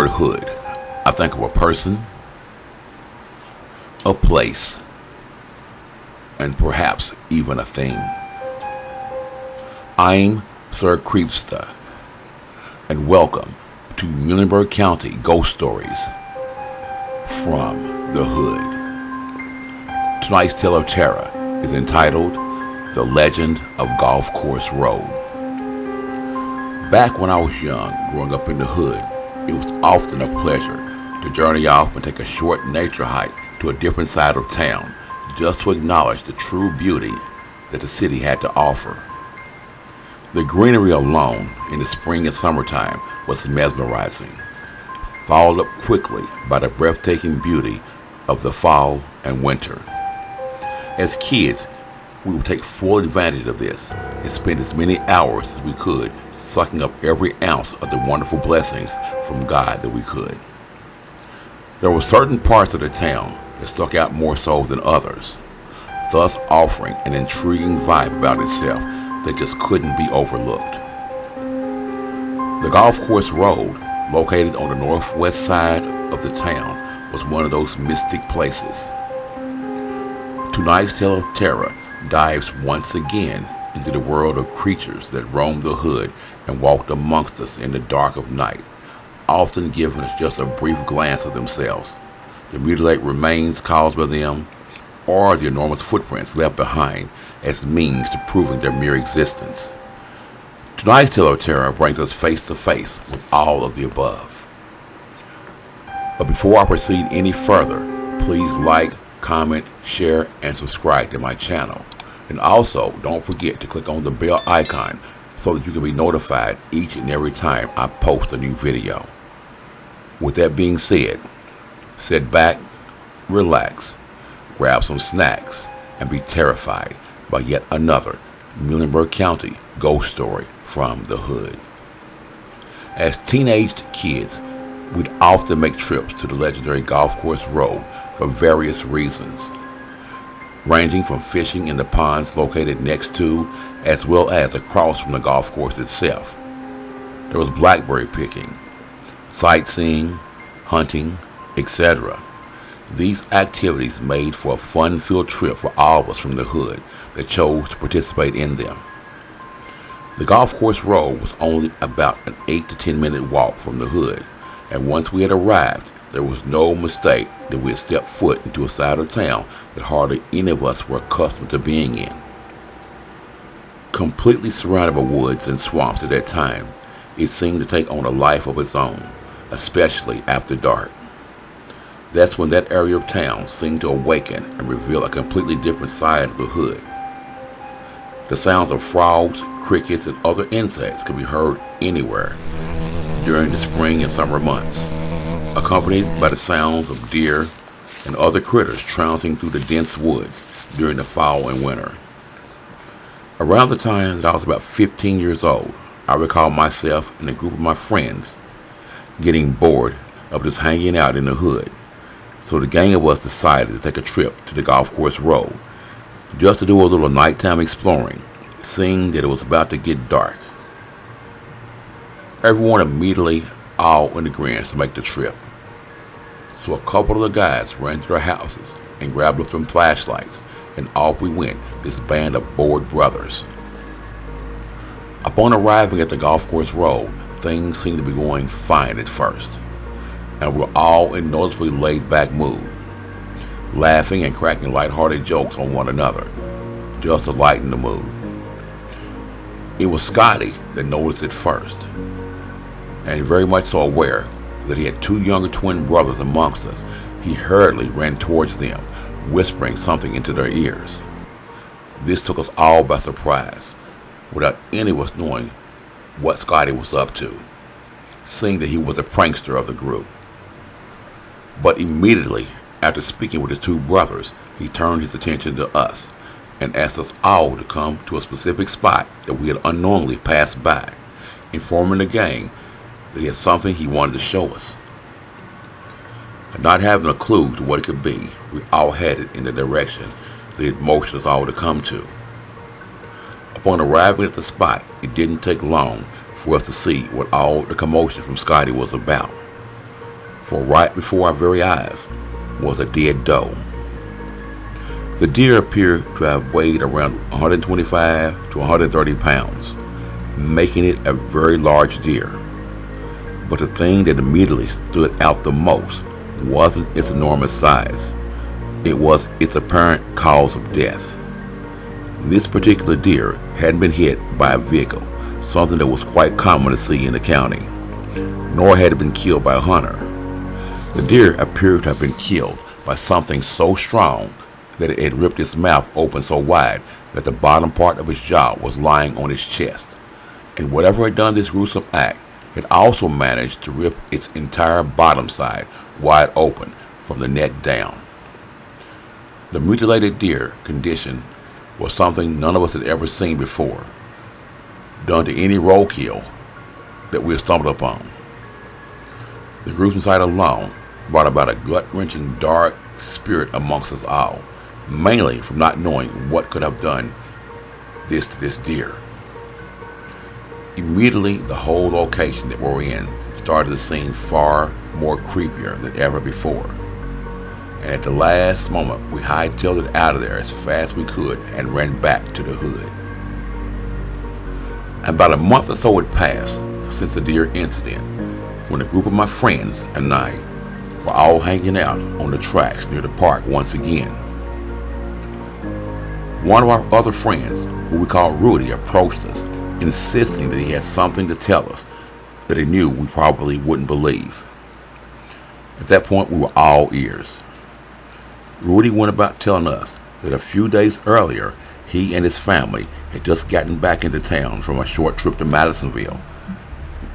word hood, I think of a person, a place, and perhaps even a thing. I'm Sir Creepsta, and welcome to Muhlenberg County Ghost Stories from the Hood. Tonight's tale of terror is entitled The Legend of Golf Course Road. Back when I was young, growing up in the hood, it was often a pleasure to journey off and take a short nature hike to a different side of town just to acknowledge the true beauty that the city had to offer. The greenery alone in the spring and summertime was mesmerizing, followed up quickly by the breathtaking beauty of the fall and winter. As kids, we would take full advantage of this and spend as many hours as we could sucking up every ounce of the wonderful blessings from God that we could. There were certain parts of the town that stuck out more so than others, thus offering an intriguing vibe about itself that just couldn't be overlooked. The Golf Course Road, located on the northwest side of the town, was one of those mystic places. Tonight's tale of terror dives once again into the world of creatures that roamed the hood and walked amongst us in the dark of night, often giving us just a brief glance of themselves, the mutilated remains caused by them, or the enormous footprints left behind as means to proving their mere existence. Tonight's tale of terror brings us face to face with all of the above. But before I proceed any further, please like, comment, share, and subscribe to my channel. And also, don't forget to click on the bell icon so that you can be notified each and every time I post a new video. With that being said, sit back, relax, grab some snacks, and be terrified by yet another Muhlenberg County ghost story from the hood. As teenaged kids, we'd often make trips to the legendary Golf Course Road for various reasons, ranging from fishing in the ponds located next to, as well as across from the golf course itself. There was blackberry picking, sightseeing, hunting, etc. These activities made for a fun-filled trip for all of us from the hood that chose to participate in them. The Golf Course Road was only about an 8 to 10 minute walk from the hood, and once we had arrived, there was no mistake that we had stepped foot into a side of town that hardly any of us were accustomed to being in. Completely surrounded by woods and swamps at that time, it seemed to take on a life of its own, especially after dark. That's when that area of town seemed to awaken and reveal a completely different side of the hood. The sounds of frogs, crickets, and other insects could be heard anywhere during the spring and summer months, accompanied by the sounds of deer and other critters trouncing through the dense woods during the fall and winter. Around the time that I was about 15 years old, I recall myself and a group of my friends getting bored of just hanging out in the hood. So the gang of us decided to take a trip to the Golf Course Road just to do a little nighttime exploring, seeing that it was about to get dark. Everyone immediately all in agreement to make the trip. So a couple of the guys ran to their houses and grabbed up some flashlights, and off we went, this band of bored brothers. Upon arriving at the Golf Course Road, things seemed to be going fine at first, and we were all in noticeably laid-back mood, laughing and cracking lighthearted jokes on one another, just to lighten the mood. It was Scotty that noticed it first, and very much so aware that he had two younger twin brothers amongst us. He hurriedly ran towards them, whispering something into their ears. This took us all by surprise, without any of us knowing what Scotty was up to, seeing that he was the prankster of the group. But immediately after speaking with his two brothers, he turned his attention to us and asked us all to come to a specific spot that we had unknowingly passed by, informing the gang that he had something he wanted to show us. Not having a clue to what it could be, we all headed in the direction that he had motioned us all to come to. Upon arriving at the spot, it didn't take long for us to see what all the commotion from Scotty was about. for right before our very eyes was a dead doe. The deer appeared to have weighed around 125 to 130 pounds, making it a very large deer. But the thing that immediately stood out the most wasn't its enormous size. It was its apparent cause of death. This particular deer hadn't been hit by a vehicle, something that was quite common to see in the county, nor had it been killed by a hunter. The deer appeared to have been killed by something so strong that it had ripped its mouth open so wide that the bottom part of its jaw was lying on its chest. And whatever had done this gruesome act had also managed to rip its entire bottom side wide open from the neck down. The mutilated deer condition was something none of us had ever seen before, done to any roadkill that we had stumbled upon. The gruesome sight alone brought about a gut-wrenching dark spirit amongst us all, mainly from not knowing what could have done this to this deer. Immediately, the whole location that we're in started to seem far more creepier than ever before. And at the last moment, we hightailed it out of there as fast as we could and ran back to the hood. About a month or so had passed since the deer incident, when a group of my friends and I were all hanging out on the tracks near the park once again. One of our other friends, who we called Rudy, approached us, insisting that he had something to tell us that he knew we probably wouldn't believe. At that point, we were all ears. Rudy went about telling us that a few days earlier, he and his family had just gotten back into town from a short trip to Madisonville,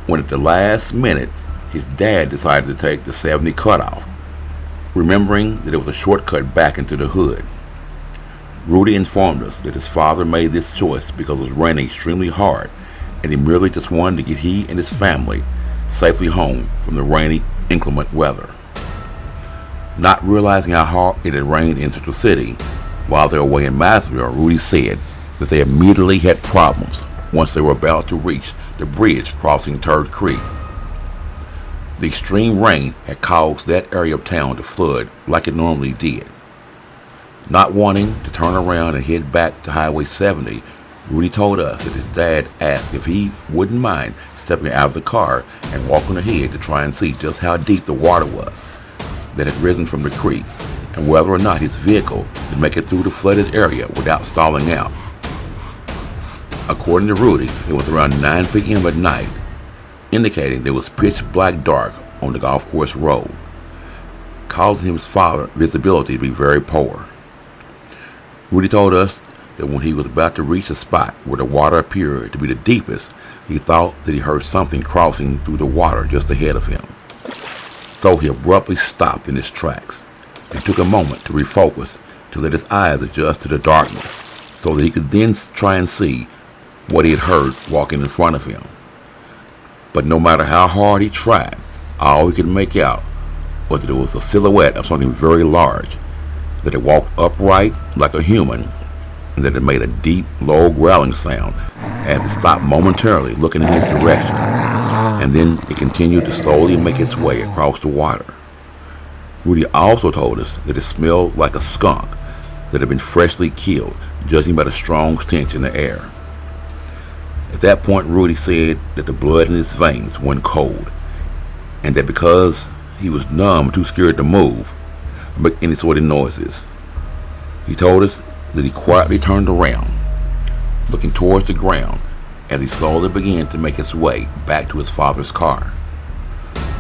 when at the last minute, his dad decided to take the 70 cutoff, remembering that it was a shortcut back into the hood. Rudy informed us that his father made this choice because it was raining extremely hard, and he merely just wanted to get he and his family safely home from the rainy, inclement weather. Not realizing how hard it had rained in Central City while they were away in Madisonville, Rudy said that they immediately had problems once they were about to reach the bridge crossing Turd Creek. The extreme rain had caused that area of town to flood like it normally did. Not wanting to turn around and head back to Highway 70, Rudy told us that his dad asked if he wouldn't mind stepping out of the car and walking ahead to try and see just how deep the water was that had risen from the creek, and whether or not his vehicle could make it through the flooded area without stalling out. According to Rudy, it was around 9 p.m. at night, indicating there was pitch black dark on the golf course road, causing his father's visibility to be very poor. Rudy told us that when he was about to reach a spot where the water appeared to be the deepest, he thought that he heard something crossing through the water just ahead of him. So he abruptly stopped in his tracks and took a moment to refocus to let his eyes adjust to the darkness so that he could then try and see what he had heard walking in front of him. But no matter how hard he tried, all he could make out was that it was a silhouette of something very large, that it walked upright like a human, and that it made a deep, low growling sound as it stopped momentarily looking in his direction, and then it continued to slowly make its way across the water. Rudy also told us that it smelled like a skunk that had been freshly killed, judging by the strong stench in the air. At that point, Rudy said that the blood in his veins went cold, and that because he was numb, too scared to move or make any sort of noises, he told us that he quietly turned around, looking towards the ground as he slowly began to make his way back to his father's car.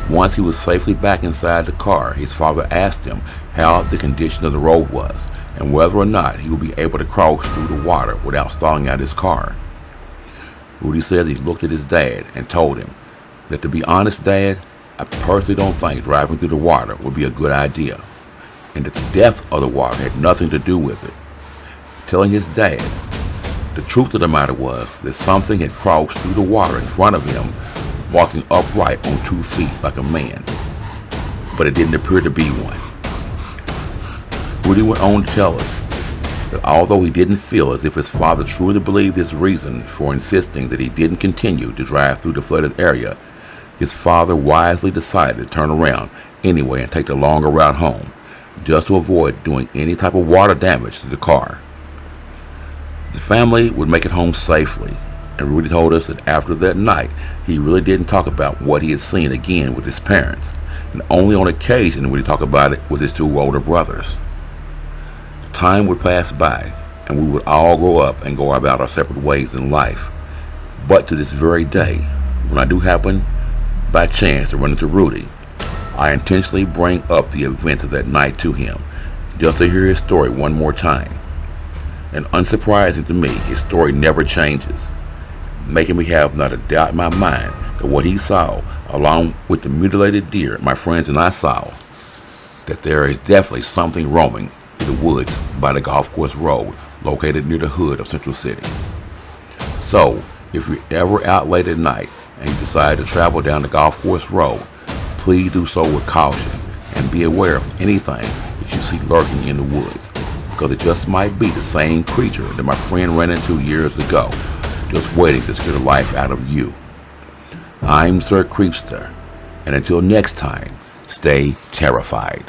Once he was safely back inside the car, his father asked him how the condition of the road was and whether or not he would be able to cross through the water without stalling out his car. Rudy said he looked at his dad and told him that, to be honest, Dad, I personally don't think driving through the water would be a good idea, and that the depth of the water had nothing to do with it. Telling his dad the truth of the matter was that something had crossed through the water in front of him, walking upright on 2 feet like a man, but it didn't appear to be one. Rudy went on to tell us that although he didn't feel as if his father truly believed his reason for insisting that he didn't continue to drive through the flooded area, His father wisely decided to turn around anyway and take the longer route home, just to avoid doing any type of water damage to the car. The family would make it home safely, and Rudy told us that after that night, he really didn't talk about what he had seen again with his parents, and only on occasion would he talk about it with his two older brothers. Time would pass by, and we would all grow up and go about our separate ways in life. But to this very day, when I do happen by chance to run into Rudy, I intentionally bring up the events of that night to him, just to hear his story one more time. And unsurprising to me, his story never changes, making me have not a doubt in my mind that what he saw, along with the mutilated deer my friends and I saw, that there is definitely something roaming through the woods by the golf course road located near the hood of Central City. So, if you're ever out late at night and you decide to travel down the golf course road, please do so with caution and be aware of anything that you see lurking in the woods, because it just might be the same creature that my friend ran into years ago, just waiting to scare the life out of you. I'm Sir Creepsta, and until next time, stay terrified.